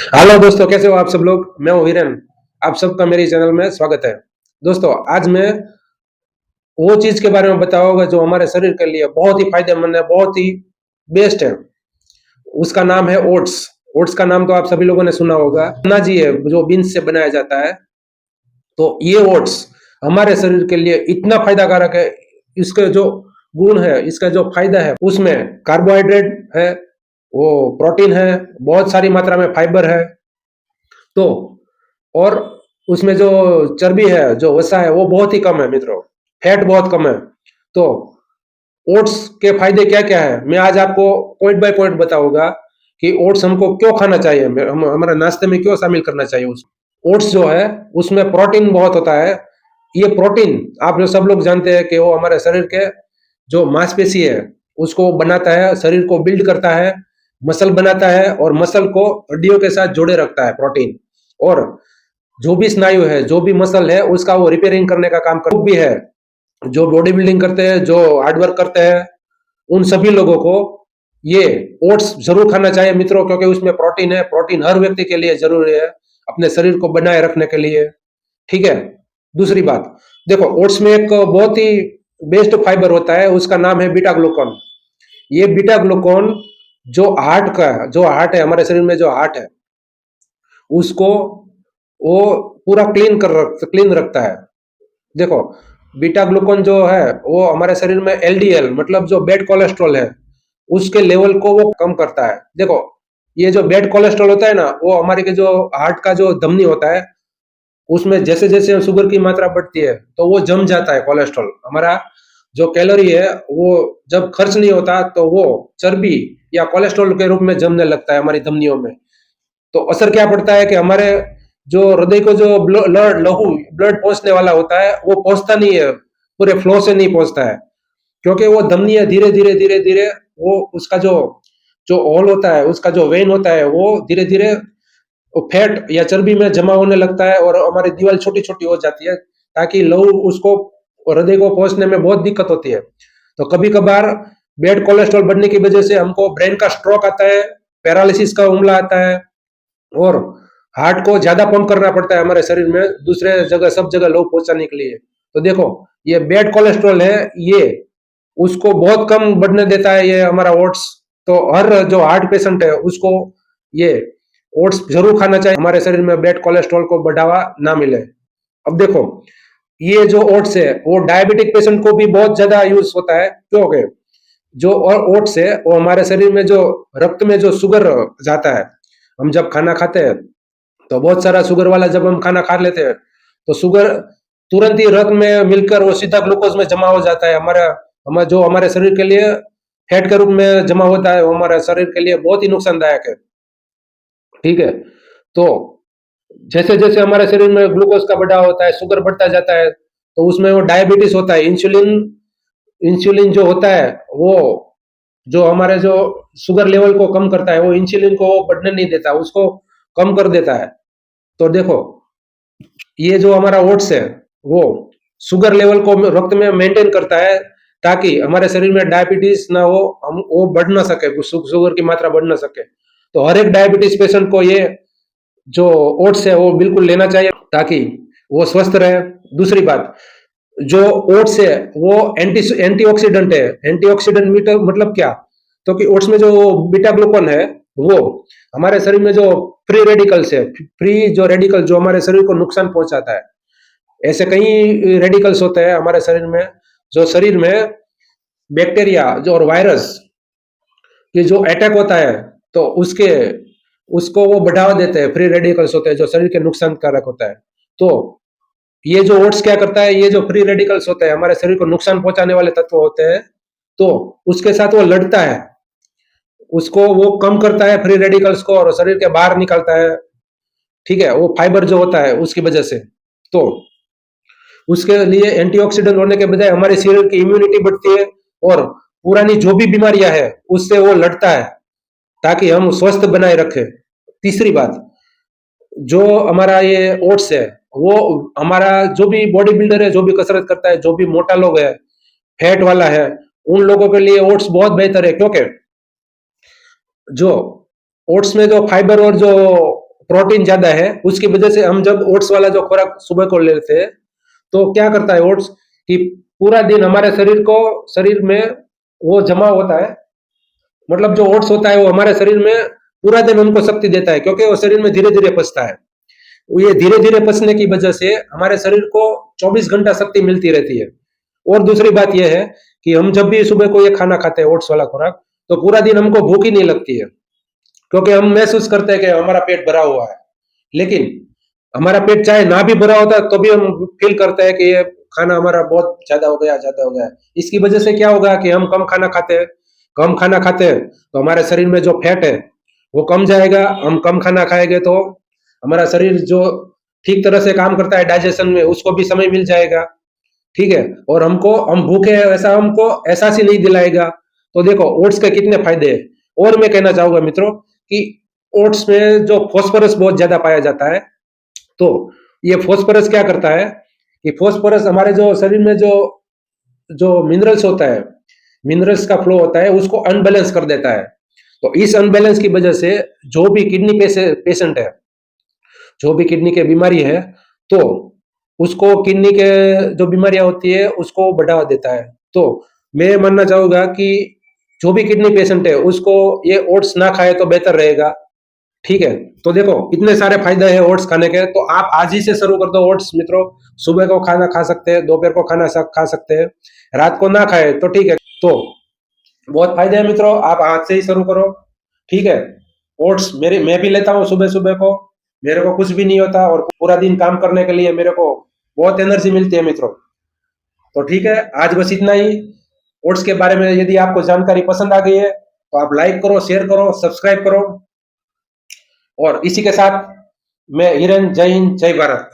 Hello दोस्तों, कैसे हो आप सब लोग। मैं हूँ वीरेन। आप सबका मेरे चैनल में स्वागत है। दोस्तों, आज मैं वो चीज के बारे में बताऊंगा जो हमारे शरीर के लिए बहुत ही फायदेमंद है, बहुत ही बेस्ट है। उसका नाम है ओट्स। ओट्स का नाम तो आप सभी लोगों ने सुना होगा। अनाज है जो बीन्स से बनाया जाता है। तो ये ओट्स हमारे शरीर के लिए इतना फायदा कारक है। इसके जो गुण है, इसका जो फायदा है, उसमें कार्बोहाइड्रेट है, वो प्रोटीन है, बहुत सारी मात्रा में फाइबर है। तो और उसमें जो चर्बी है, जो वसा है, वो बहुत ही कम है मित्रों। फैट बहुत कम है। तो ओट्स के फायदे क्या क्या है, मैं आज आपको पॉइंट बाय पॉइंट बताऊंगा कि ओट्स हमको क्यों खाना चाहिए, हमारे नाश्ते में क्यों शामिल करना चाहिए उसको। ओट्स जो है उसमें प्रोटीन बहुत होता है। ये प्रोटीन आप जो सब लोग जानते हैं कि वो हमारे शरीर के जो मांसपेशी है उसको बनाता है, शरीर को बिल्ड करता है, मसल बनाता है और मसल को हड्डियों के साथ जोड़े रखता है प्रोटीन। और जो भी स्नायु है, जो भी मसल है, उसका वो रिपेयरिंग करने का काम कर भी है। जो बॉडी बिल्डिंग करते हैं, जो हार्डवर्क करते हैं, उन सभी लोगों को ये ओट्स जरूर खाना चाहिए मित्रों, क्योंकि उसमें प्रोटीन है। प्रोटीन हर व्यक्ति के लिए जरूरी है अपने शरीर को बनाए रखने के लिए। ठीक है। दूसरी बात, देखो, ओट्स में एक बहुत ही बेस्ट फाइबर होता है, उसका नाम है बीटा ग्लूकॉन। ये बीटा ग्लूकॉन जो हार्ट है, हमारे शरीर में जो हार्ट है, उसको वो पूरा क्लीन रखता है। देखो, बीटा ग्लूकोन जो है वो हमारे शरीर में एलडीएल मतलब जो बैड कोलेस्ट्रॉल है, उसके लेवल को वो कम करता है। देखो, ये जो बैड कोलेस्ट्रॉल होता है ना, वो हमारे के जो हार्ट का जो धमनी होता है, उसमें जैसे जैसे शुगर की मात्रा बढ़ती है तो वो जम जाता है कोलेस्ट्रॉल। हमारा जो कैलोरी है वो जब खर्च नहीं होता तो वो चर्बी या कोलेस्ट्रॉल के रूप में जमने लगता है हमारी धमनियों में। तो असर क्या पड़ता है कि हमारे जो हृदय को जो ब्लड पहुंचने वाला होता है वो पहुंचता नहीं है, पूरे फ्लो से नहीं पहुंचता है। क्योंकि वो धमनी धीरे धीरे धीरे धीरे वो उसका जो जो होल होता है, उसका जो वेन होता है, वो धीरे धीरे फैट या चर्बी में जमा होने लगता है और हमारी दीवार छोटी छोटी हो जाती है, ताकि लहू उसको हृदय को पहुंचने में बहुत दिक्कत होती है। तो कभी कभार बैड कोलेस्ट्रॉल बढ़ने की वजह से हमको ब्रेन का स्ट्रोक आता है, पैरालिसिस का हमला आता है, और हार्ट को ज्यादा पंप करना पड़ता है हमारे शरीर में दूसरे जगह, सब जगह लोग पहुंचाने के लिए। तो देखो, ये बैड कोलेस्ट्रॉल है, ये उसको बहुत कम बढ़ने देता है ये हमारा ओट्स। तो हर जो हार्ट पेशेंट है उसको ये ओट्स जरूर खाना चाहिए, हमारे शरीर में बैड कोलेस्ट्रॉल को बढ़ावा ना मिले। अब देखो, ये जो ओट्स है वो डायबिटिक पेशेंट को भी बहुत ज्यादा यूज होता है, क्योंकि जो और ओट्स है वो हमारे शरीर में जो रक्त में जो शुगर जाता है, हम जब खाना खाते हैं तो बहुत सारा शुगर वाला जब हम खाना खा लेते हैं तो शुगर तुरंत ही रक्त में मिलकर वो सीधा ग्लूकोज में जमा हो जाता है। जो हमारे शरीर के लिए फैट के रूप में जमा होता है, वो हमारे शरीर के लिए बहुत ही नुकसानदायक है। ठीक है। तो जैसे जैसे हमारे शरीर में ग्लूकोज का बढ़ाव होता है, शुगर बढ़ता जाता है, तो उसमें वो डायबिटीज होता है। इंसुलिन इंसुलिन जो होता है वो जो हमारे जो शुगर लेवल को कम करता है, वो इंसुलिन को बढ़ने नहीं देता, उसको कम कर देता है। तो देखो, ये जो हमारा ओट्स है वो शुगर लेवल को रक्त में मेंटेन करता है, ताकि हमारे शरीर में डायबिटीज ना हो, हम वो बढ़ ना सके, शुगर की मात्रा बढ़ ना सके। तो हर एक डायबिटीज पेशेंट को ये जो ओट्स है वो बिल्कुल लेना चाहिए, ताकि वो स्वस्थ रहे। दूसरी बात, जो ओट्स है वो एंटीऑक्सीडेंट है। एंटीऑक्सीडेंट मतलब क्या, तो कि ओट्स में जो बीटा ग्लूकॉन है वो हमारे शरीर में जो फ्री रेडिकल्स है, फ्री जो रेडिकल जो हमारे शरीर को नुकसान पहुंचाता है, ऐसे कई रेडिकल्स होते हैं हमारे शरीर में, जो शरीर में बैक्टीरिया जो और वायरस ये जो अटैक होता है तो उसके उसको वो बढ़ावा देते हैं। फ्री रेडिकल्स होते हैं जो शरीर के नुकसान कारक होता है। तो ये जो ओट्स क्या करता है, ये जो फ्री रेडिकल्स होते हैं, हमारे शरीर को नुकसान पहुंचाने वाले तत्व होते हैं, तो उसके साथ वो लड़ता है, उसको वो कम करता है फ्री रेडिकल्स को और शरीर के बाहर निकालता है। ठीक है, वो फाइबर जो होता है उसकी वजह से। तो उसके लिए एंटीऑक्सीडेंट होने के बजाय हमारे शरीर की इम्यूनिटी बढ़ती है, और पुरानी जो भी बीमारियां है उससे वो लड़ता है, ताकि हम स्वस्थ बनाए रखें। तीसरी बात, जो हमारा ये ओट्स है वो हमारा जो भी बॉडी बिल्डर है, जो भी कसरत करता है, जो भी मोटा लोग है, फैट वाला है, उन लोगों के लिए ओट्स बहुत बेहतर है। क्योंकि जो ओट्स में जो फाइबर और जो प्रोटीन ज्यादा है, उसकी वजह से हम जब ओट्स वाला जो खुराक सुबह को लेते हैं तो क्या करता है ओट्स कि पूरा दिन हमारे शरीर में वो जमा होता है। मतलब जो ओट्स होता है वो हमारे शरीर में पूरा दिन हमको शक्ति देता है, क्योंकि वो शरीर में धीरे धीरे पचता है। ये धीरे धीरे पचने की वजह से हमारे शरीर को 24 घंटा शक्ति मिलती रहती है। और दूसरी बात यह है कि हम जब भी सुबह को ये खाना खाते हैं ओट्स वाला खुराक, तो पूरा दिन हमको भूख ही नहीं लगती है, क्योंकि हम महसूस करते हैं कि हमारा पेट भरा हुआ है। लेकिन हमारा पेट चाहे ना भी भरा होता तो भी हम फील करते हैं कि ये खाना हमारा बहुत ज्यादा हो गया। इसकी वजह से क्या होगा कि हम कम खाना खाते हैं तो हमारे शरीर में जो फैट है वो कम जाएगा। हम कम खाना खाएंगे तो हमारा शरीर जो ठीक तरह से काम करता है डाइजेशन में, उसको भी समय मिल जाएगा। ठीक है, और हम भूखे हैं ऐसा हमको एहसास ही नहीं दिलाएगा। तो देखो ओट्स के कितने फायदे हैं। और मैं कहना चाहूंगा मित्रों कि ओट्स में जो फॉस्फोरस बहुत ज्यादा पाया जाता है, तो ये फॉस्फोरस क्या करता है कि फॉस्फोरस हमारे जो शरीर में जो जो मिनरल्स होता है, मिनरल्स का फ्लो होता है, उसको अनबैलेंस कर देता है। तो इस अनबैलेंस की वजह से जो भी किडनी पेशेंट है, जो भी किडनी की बीमारी है, तो उसको किडनी के जो बीमारियां होती है उसको बढ़ावा देता है। तो मैं मानना चाहूंगा कि जो भी किडनी पेशेंट है उसको ये ओट्स ना खाए तो बेहतर रहेगा। ठीक है, तो देखो इतने सारे फायदे हैं ओट्स खाने के, तो आप आज ही से शुरू कर दो ओट्स मित्रों। सुबह को खाना खा सकते हैं, दोपहर को खाना खा सकते हैं, रात को ना खाए तो ठीक है। तो बहुत फायदे हैं मित्रों, आप आज से ही शुरू करो। ठीक है, ओट्स मेरे मैं भी लेता हूँ सुबह सुबह को, मेरे को कुछ भी नहीं होता और पूरा दिन काम करने के लिए मेरे को बहुत एनर्जी मिलती है मित्रों। तो ठीक है, आज बस इतना ही। ओट्स के बारे में यदि आपको जानकारी पसंद आ गई है तो आप लाइक करो, शेयर करो, सब्सक्राइब करो। और इसी के साथ मैं हिरेन, जय हिंद, जय भारत।